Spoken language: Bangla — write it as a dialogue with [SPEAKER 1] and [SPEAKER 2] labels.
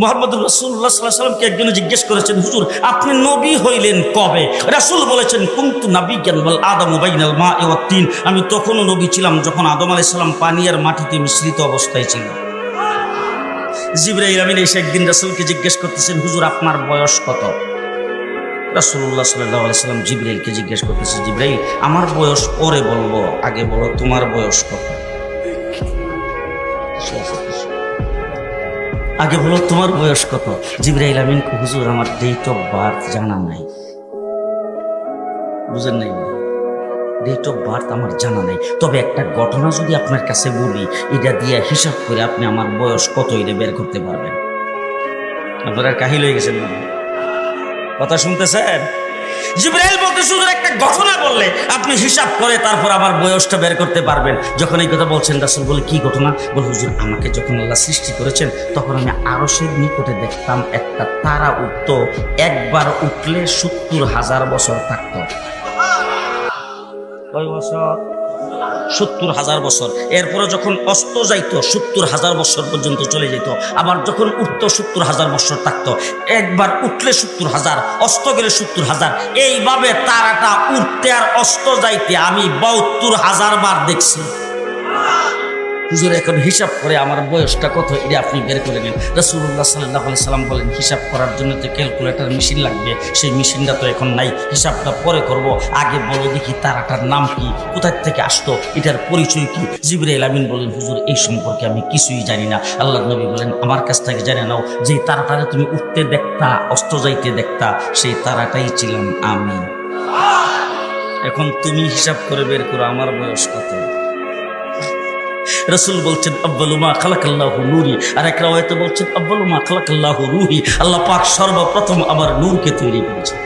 [SPEAKER 1] মুহাম্মদুর রাসূলুল্লাহ সাল্লাল্লাহু আলাইহি ওয়াসাল্লামকে একজনে জিজ্ঞেস করেছেন, হুজুর আপনি নবী হইলেন কবে? রাসূল বলেছেন, কুনতু নাবিয়্যান ওয়াল আদামু বাইনাল মা'i ওয়াত তিন। আমি তখনও নবী ছিলাম যখন আদম আলাইহিস সালাম পানি আর মাটিতে মিশ্রিত অবস্থায় ছিল। জিবরাইল আমিন এসে একদিন রাসূলকে জিজ্ঞেস করতেছেন, হুজুর আপনার বয়স কত? রাসূলুল্লাহ সাল্লাল্লাহু আলাইহি ওয়াসাল্লাম জিবরাইলকে জিজ্ঞেস করতেছে, জিবরাইল আমার বয়স পরে বলবো, আগে বলো তোমার বয়স কত? আগে বলো তোমার বয়স কত? জিবরাইল আমিন, হুজুর আমার ডেট অফ বার্থ জানা নাই। বুঝেন নাই? ডেট অফ বার্থ আমার জানা নাই, তবে একটা ঘটনা যদি আপনার কাছে বলি, এটা দিয়ে হিসাব করে আপনি আমার বয়স কত এটা বের করতে পারবেন। আপনারা কাহিল হয়ে গেছেন, কথা শুনতেছেন? জিবরাইল বলতে হুজুর একটা ঘটনা বললে আপনি হিসাব করে তারপর আমার বয়সটা বের করতে পারবেন। যখন এই কথা বলছেন রাসূল বলে, কি ঘটনা? বলে, হুজুর আমাকে যখন আল্লাহ সৃষ্টি করেছেন তখন আমি আরশের নিকটে দেখতাম একটা তারা উঠত, একবার উঠলে ৭০,০০০ বছর থাকতো। কয় বছর? ৭০,০০০ বছর। এরপরে যখন অস্ত যাইতো ৭০,০০০ বছর পর্যন্ত চলে যেত, আবার যখন উঠতো ৭০,০০০ বছর থাকতো। একবার উঠলে ৭০,০০০, অস্ত গেলে ৭০,০০০। এইভাবে তারাটা উঠতে আর অস্ত যাইতে আমি ৭২,০০০ বার দেখছি। হুজুর এখন হিসাব করে আমার বয়সটা কত এটা আপনি বের করে নেন। রাসূলুল্লাহ সাল্লাল্লাহু আলাইহি সাল্লাম বলেন, হিসাব করার জন্য তো ক্যালকুলেটর মেশিন লাগবে, সেই মেশিনটা তো এখন নাই, হিসাবটা পরে করব, আগে বলো দেখি তারাটার নাম কি, কোথায় থেকে আসতো, এটার পরিচয় কি? জিবরাইল আমিন বলেন, হুজুর এই সম্পর্কে আমি কিছুই জানি না। আল্লাহর নবী বলেন, আমার কাছ থেকে জেনে নাও, যে তারাটারে তুমি উঠতে দেখতা অস্ত যাইতে দেখতা, সেই তারাটাই ছিলাম আমি। এখন তুমি হিসাব করে বের করো আমার বয়স কত। রাসূল বলছেন, আব্বালু মা খালাকাল্লাহু নূরি। আর এক রাওয়ায়াতে বলছেন, আব্বালু মা খালাকাল্লাহু রূহি। আল্লাহ পাক সর্বপ্রথম আমার নূরকে তৈরি করেছেন।